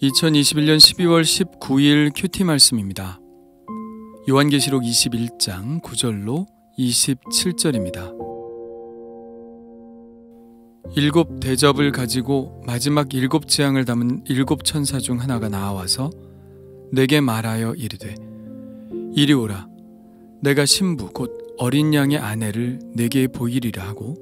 2021년 12월 19일 큐티 말씀입니다. 요한계시록 21장 9절로 27절입니다. 일곱 대접을 가지고 마지막 일곱 재앙을 담은 일곱 천사 중 하나가 나와서 내게 말하여 이르되 이리 오라. 내가 신부 곧 어린 양의 아내를 내게 보이리라 하고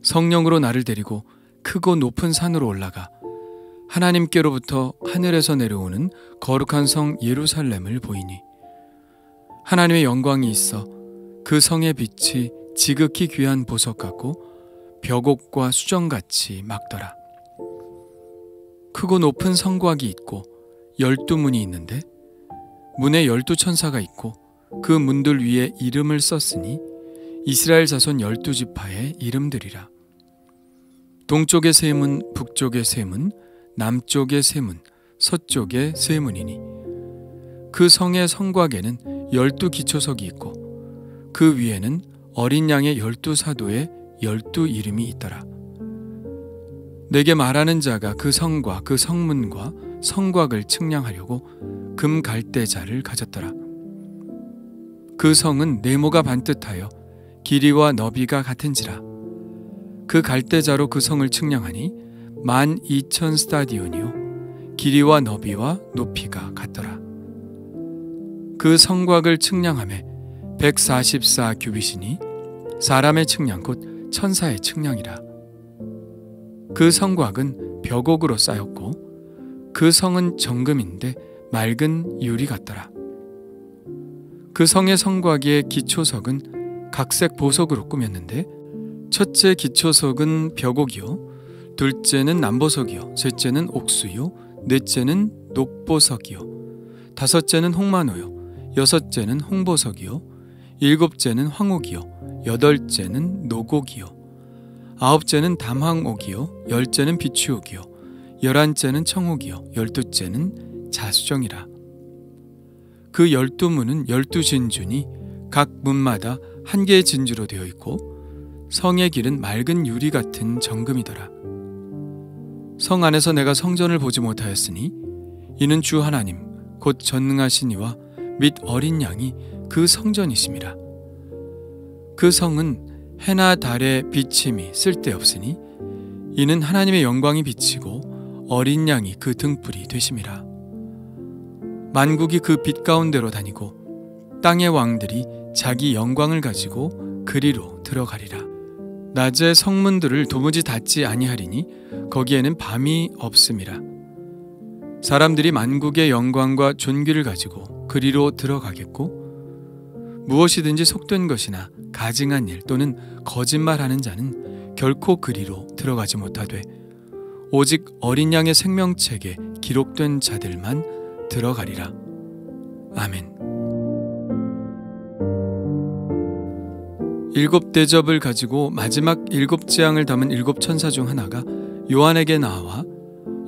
성령으로 나를 데리고 크고 높은 산으로 올라가 하나님께로부터 하늘에서 내려오는 거룩한 성 예루살렘을 보이니 하나님의 영광이 있어 그 성의 빛이 지극히 귀한 보석 같고 벽옥과 수정같이 막더라. 크고 높은 성곽이 있고 12문이 있는데 문에 12천사가 있고 그 문들 위에 이름을 썼으니 이스라엘 자손 12지파의 이름들이라. 동쪽의 세 문, 북쪽의 세 문, 남쪽의 세 문, 서쪽의 세 문이니 그 성의 성곽에는 12기초석이 있고 그 위에는 어린 양의 12사도의 12 이름이 있더라. 내게 말하는 자가 그 성과 그 성문과 성곽을 측량하려고 금 갈대자를 가졌더라. 그 성은 네모가 반듯하여 길이와 너비가 같은지라. 그 갈대자로 그 성을 측량하니 12,000 스타디온이요 길이와 너비와 높이가 같더라. 그 성곽을 측량하매 144 규빗이니 사람의 측량 곧 천사의 측량이라. 그 성곽은 벽옥으로 쌓였고 그 성은 정금인데 맑은 유리 같더라. 그 성의 성곽의 기초석은 각색 보석으로 꾸몄는데 첫째 기초석은 벽옥이요 둘째는 남보석이요 셋째는 옥수요 넷째는 녹보석이요 다섯째는 홍마노요 여섯째는 홍보석이요 일곱째는 황옥이요 여덟째는 노곡이요 아홉째는 담황옥이요 열째는 비추옥이요 열한째는 청옥이요 열두째는 자수정이라. 그 12문은 12진주니 각 문마다 한 개의 진주로 되어 있고 성의 길은 맑은 유리 같은 정금이더라. 성 안에서 내가 성전을 보지 못하였으니 이는 주 하나님 곧 전능하신 이와 및 어린 양이 그 성전이심이라. 그 성은 해나 달의 비침이 쓸데없으니 이는 하나님의 영광이 비치고 어린 양이 그 등불이 되심이라. 만국이 그 빛 가운데로 다니고 땅의 왕들이 자기 영광을 가지고 그리로 들어가리라. 낮에 성문들을 도무지 닫지 아니하리니 거기에는 밤이 없음이라. 사람들이 만국의 영광과 존귀를 가지고 그리로 들어가겠고 무엇이든지 속된 것이나 가증한 일 또는 거짓말하는 자는 결코 그리로 들어가지 못하되 오직 어린 양의 생명책에 기록된 자들만 들어가리라. 아멘. 일곱 대접을 가지고 마지막 일곱 재앙을 담은 일곱 천사 중 하나가 요한에게 나와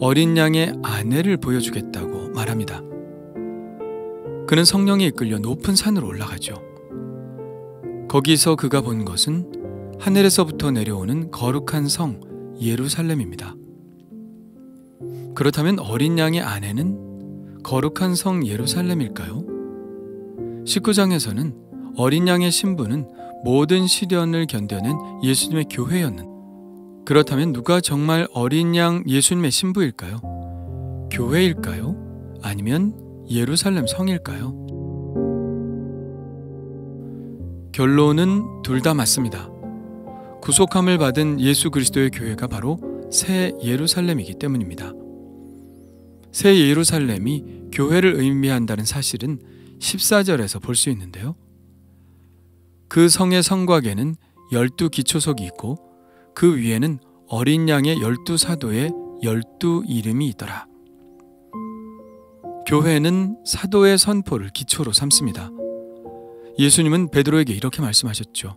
어린 양의 아내를 보여주겠다고 말합니다. 그는 성령에 이끌려 높은 산으로 올라가죠. 거기서 그가 본 것은 하늘에서부터 내려오는 거룩한 성 예루살렘입니다. 그렇다면 어린 양의 아내는 거룩한 성 예루살렘일까요? 19장에서는 어린 양의 신부는 모든 시련을 견뎌낸 예수님의 교회였는 그렇다면 누가 정말 어린 양 예수님의 신부일까요? 교회일까요? 아니면 예루살렘 성일까요? 결론은 둘 다 맞습니다. 구속함을 받은 예수 그리스도의 교회가 바로 새 예루살렘이기 때문입니다. 새 예루살렘이 교회를 의미한다는 사실은 14절에서 볼 수 있는데요. 그 성의 성곽에는 12기초석이 있고 그 위에는 어린 양의 12사도의 12 이름이 있더라. 교회는 사도의 선포를 기초로 삼습니다. 예수님은 베드로에게 이렇게 말씀하셨죠.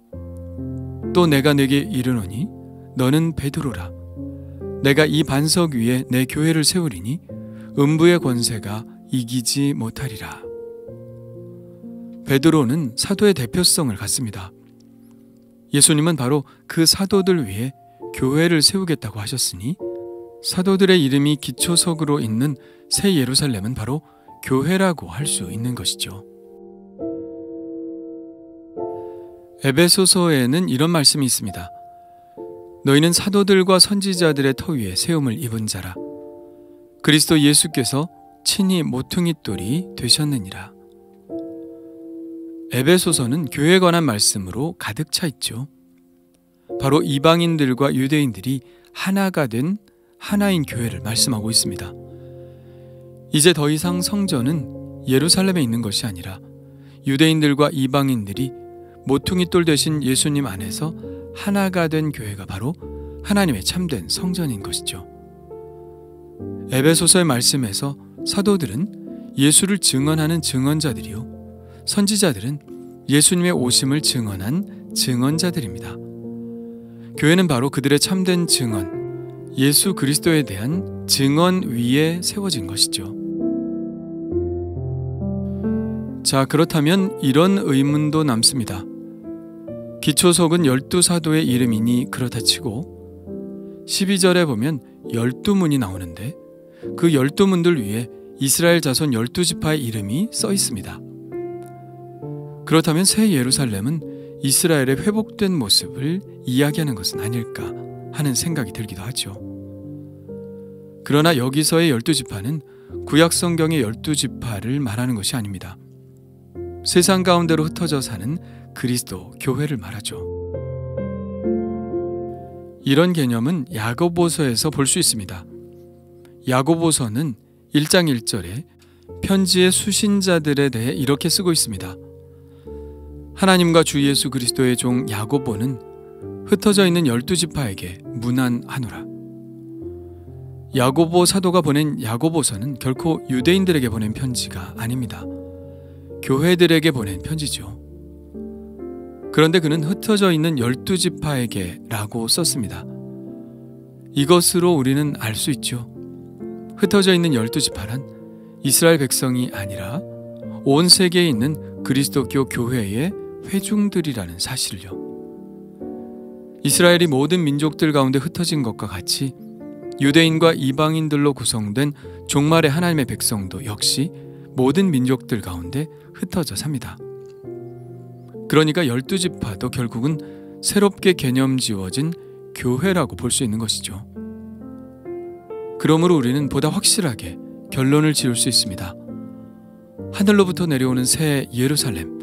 또 내가 네게 이르노니 너는 베드로라. 내가 이 반석 위에 내 교회를 세우리니 음부의 권세가 이기지 못하리라. 베드로는 사도의 대표성을 갖습니다. 예수님은 바로 그 사도들 위해 교회를 세우겠다고 하셨으니 사도들의 이름이 기초석으로 있는 새 예루살렘은 바로 교회라고 할 수 있는 것이죠. 에베소서에는 이런 말씀이 있습니다. 너희는 사도들과 선지자들의 터 위에 세움을 입은 자라. 그리스도 예수께서 친히 모퉁이 돌이 되셨느니라. 에베소서는 교회에 관한 말씀으로 가득 차 있죠. 바로 이방인들과 유대인들이 하나가 된 하나인 교회를 말씀하고 있습니다. 이제 더 이상 성전은 예루살렘에 있는 것이 아니라 유대인들과 이방인들이 모퉁이돌 되신 예수님 안에서 하나가 된 교회가 바로 하나님의 참된 성전인 것이죠. 에베소서의 말씀에서 사도들은 예수를 증언하는 증언자들이요, 선지자들은 예수님의 오심을 증언한 증언자들입니다. 교회는 바로 그들의 참된 증언, 예수 그리스도에 대한 증언 위에 세워진 것이죠. 자, 그렇다면 이런 의문도 남습니다. 기초석은 12사도의 이름이니 그렇다 치고 12절에 보면 12문이 나오는데 그 12문들 위에 이스라엘 자손 12지파의 이름이 써 있습니다. 그렇다면 새 예루살렘은 이스라엘의 회복된 모습을 이야기하는 것은 아닐까 하는 생각이 들기도 하죠. 그러나 여기서의 12지파는 구약 성경의 12지파를 말하는 것이 아닙니다. 세상 가운데로 흩어져 사는 그리스도 교회를 말하죠. 이런 개념은 야고보서에서 볼 수 있습니다. 야고보서는 1장 1절에 편지의 수신자들에 대해 이렇게 쓰고 있습니다. 하나님과 주 예수 그리스도의 종 야고보는 흩어져 있는 12지파에게 문안하노라. 야고보 사도가 보낸 야고보서는 결코 유대인들에게 보낸 편지가 아닙니다. 교회들에게 보낸 편지죠. 그런데 그는 흩어져 있는 12지파에게 라고 썼습니다. 이것으로 우리는 알 수 있죠. 흩어져 있는 12지파란 이스라엘 백성이 아니라 온 세계에 있는 그리스도교 교회의 회중들이라는 사실을요. 이스라엘이 모든 민족들 가운데 흩어진 것과 같이 유대인과 이방인들로 구성된 종말의 하나님의 백성도 역시 모든 민족들 가운데 흩어져 삽니다. 그러니까 12지파도 결국은 새롭게 개념 지워진 교회라고 볼 수 있는 것이죠. 그러므로 우리는 보다 확실하게 결론을 지을 수 있습니다. 하늘로부터 내려오는 새 예루살렘,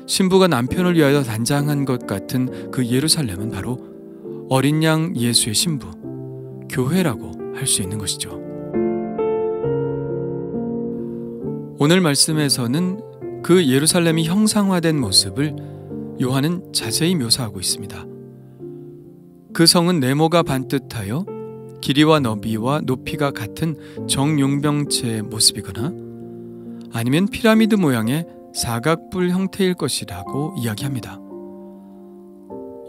신부가 남편을 위하여 단장한 것 같은 그 예루살렘은 바로 어린 양 예수의 신부, 교회라고 할 수 있는 것이죠. 오늘 말씀에서는 그 예루살렘이 형상화된 모습을 요한은 자세히 묘사하고 있습니다. 그 성은 네모가 반듯하여 길이와 너비와 높이가 같은 정용병체의 모습이거나 아니면 피라미드 모양의 사각뿔 형태일 것이라고 이야기합니다.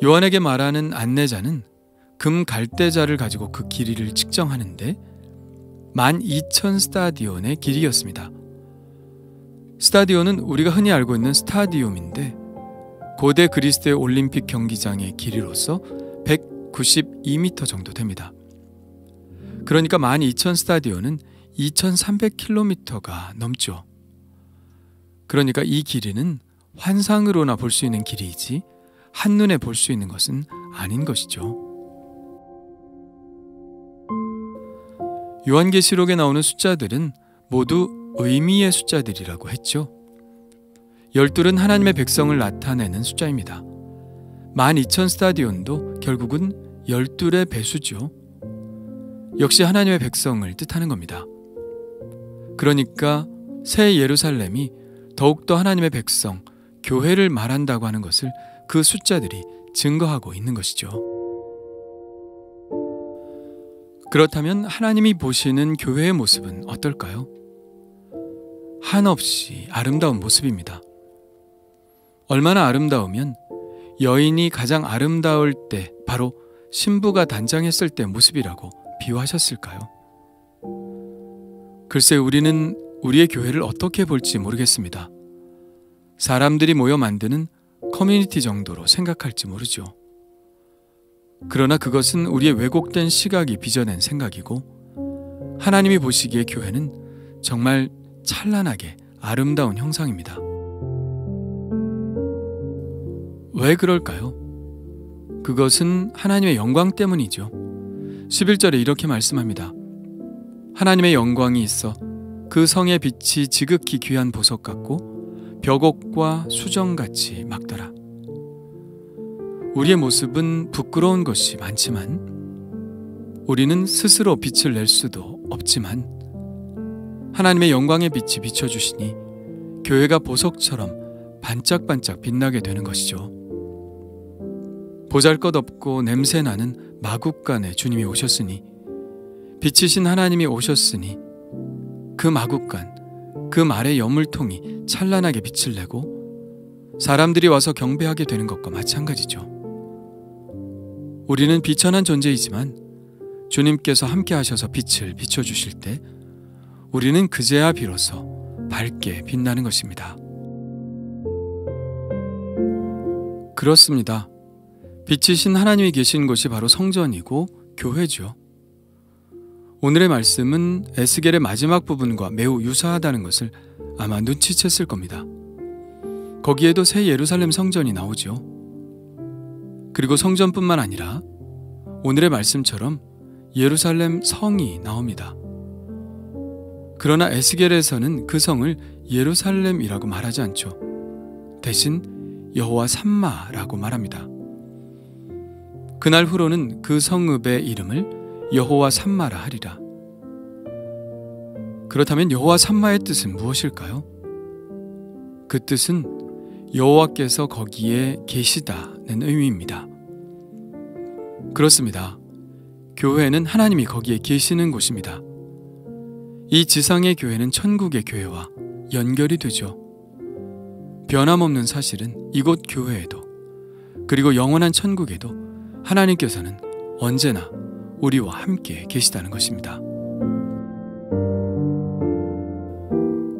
요한에게 말하는 안내자는 금 갈대자를 가지고 그 길이를 측정하는데 12,000 스타디온의 길이였습니다. 스타디온은 우리가 흔히 알고 있는 스타디움인데 고대 그리스의 올림픽 경기장의 길이로서 192m 정도 됩니다. 그러니까 12,000 스타디온은 2,300km가 넘죠. 그러니까 이 길이는 환상으로나 볼 수 있는 길이이지 한눈에 볼 수 있는 것은 아닌 것이죠. 요한계시록에 나오는 숫자들은 모두 의미의 숫자들이라고 했죠. 12은 하나님의 백성을 나타내는 숫자입니다. 12,000 스타디온도 결국은 12의 배수죠. 역시 하나님의 백성을 뜻하는 겁니다. 그러니까 새 예루살렘이 더욱더 하나님의 백성, 교회를 말한다고 하는 것을 그 숫자들이 증거하고 있는 것이죠. 그렇다면 하나님이 보시는 교회의 모습은 어떨까요? 한없이 아름다운 모습입니다. 얼마나 아름다우면 여인이 가장 아름다울 때 바로 신부가 단장했을 때 모습이라고 비유하셨을까요? 글쎄 우리는 우리의 교회를 어떻게 볼지 모르겠습니다. 사람들이 모여 만드는 커뮤니티 정도로 생각할지 모르죠. 그러나 그것은 우리의 왜곡된 시각이 빚어낸 생각이고, 하나님이 보시기에 교회는 정말 찬란하게 아름다운 형상입니다. 왜 그럴까요? 그것은 하나님의 영광 때문이죠. 11절에 이렇게 말씀합니다. 하나님의 영광이 있어 그 성의 빛이 지극히 귀한 보석 같고 벽옥과 수정같이 막더라. 우리의 모습은 부끄러운 것이 많지만, 우리는 스스로 빛을 낼 수도 없지만, 하나님의 영광의 빛이 비춰주시니 교회가 보석처럼 반짝반짝 빛나게 되는 것이죠. 보잘것없고 냄새나는 마국간에 주님이 오셨으니, 빛이신 하나님이 오셨으니 그 마국간, 그 말의 여물통이 찬란하게 빛을 내고 사람들이 와서 경배하게 되는 것과 마찬가지죠. 우리는 비천한 존재이지만 주님께서 함께 하셔서 빛을 비춰주실 때 우리는 그제야 비로소 밝게 빛나는 것입니다. 그렇습니다. 빛이신 하나님이 계신 곳이 바로 성전이고 교회죠. 오늘의 말씀은 에스겔의 마지막 부분과 매우 유사하다는 것을 아마 눈치챘을 겁니다. 거기에도 새 예루살렘 성전이 나오죠. 그리고 성전뿐만 아니라 오늘의 말씀처럼 예루살렘 성이 나옵니다. 그러나 에스겔에서는 그 성을 예루살렘이라고 말하지 않죠. 대신 여호와 삼마라고 말합니다. 그날 후로는 그 성읍의 이름을 여호와 삼마라 하리라. 그렇다면 여호와 삼마의 뜻은 무엇일까요? 그 뜻은 여호와께서 거기에 계시다는 의미입니다. 그렇습니다. 교회는 하나님이 거기에 계시는 곳입니다. 이 지상의 교회는 천국의 교회와 연결이 되죠. 변함없는 사실은 이곳 교회에도, 그리고 영원한 천국에도 하나님께서는 언제나 우리와 함께 계시다는 것입니다.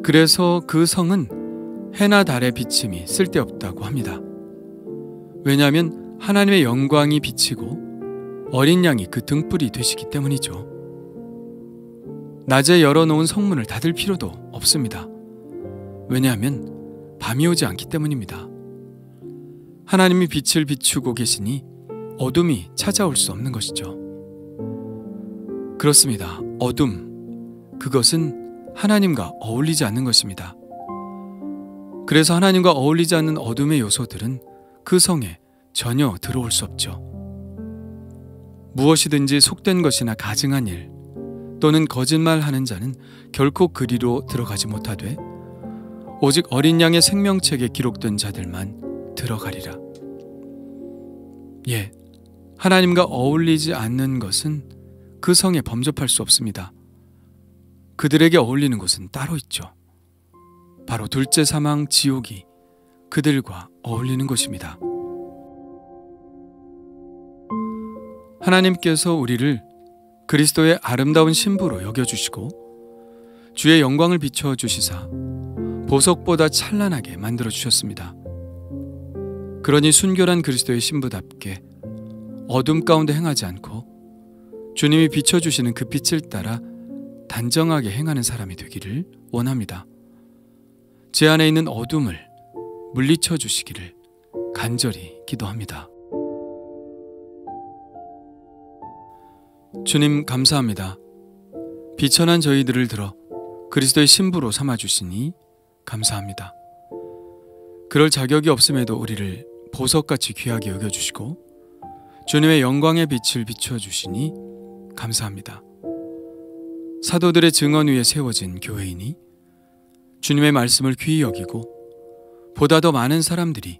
그래서 그 성은 해나 달의 비침이 쓸데없다고 합니다. 왜냐하면 하나님의 영광이 비치고 어린 양이 그 등불이 되시기 때문이죠. 낮에 열어놓은 성문을 닫을 필요도 없습니다. 왜냐하면 밤이 오지 않기 때문입니다. 하나님이 빛을 비추고 계시니 어둠이 찾아올 수 없는 것이죠. 그렇습니다. 어둠, 그것은 하나님과 어울리지 않는 것입니다. 그래서 하나님과 어울리지 않는 어둠의 요소들은 그 성에 전혀 들어올 수 없죠. 무엇이든지 속된 것이나 가증한 일 또는 거짓말하는 자는 결코 그리로 들어가지 못하되 오직 어린 양의 생명책에 기록된 자들만 들어가리라. 예, 하나님과 어울리지 않는 것은 그 성에 범접할 수 없습니다. 그들에게 어울리는 곳은 따로 있죠. 바로 둘째 사망 지옥이 그들과 어울리는 곳입니다. 하나님께서 우리를 그리스도의 아름다운 신부로 여겨주시고 주의 영광을 비춰주시사 보석보다 찬란하게 만들어주셨습니다. 그러니 순결한 그리스도의 신부답게 어둠 가운데 행하지 않고 주님이 비춰주시는 그 빛을 따라 단정하게 행하는 사람이 되기를 원합니다. 제 안에 있는 어둠을 물리쳐 주시기를 간절히 기도합니다. 주님 감사합니다. 비천한 저희들을 들어 그리스도의 신부로 삼아주시니 감사합니다. 그럴 자격이 없음에도 우리를 보석같이 귀하게 여겨주시고 주님의 영광의 빛을 비춰주시니 감사합니다. 사도들의 증언 위에 세워진 교회이니 주님의 말씀을 귀히 여기고 보다 더 많은 사람들이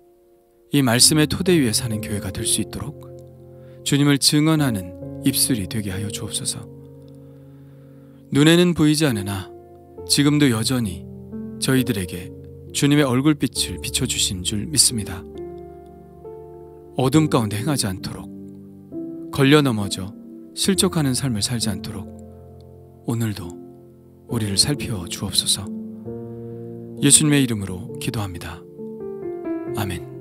이 말씀의 토대 위에 사는 교회가 될 수 있도록 주님을 증언하는 입술이 되게 하여 주옵소서. 눈에는 보이지 않으나 지금도 여전히 저희들에게 주님의 얼굴빛을 비춰주신 줄 믿습니다. 어둠 가운데 행하지 않도록, 걸려 넘어져 실족하는 삶을 살지 않도록 오늘도 우리를 살펴 주옵소서. 예수님의 이름으로 기도합니다. 아멘.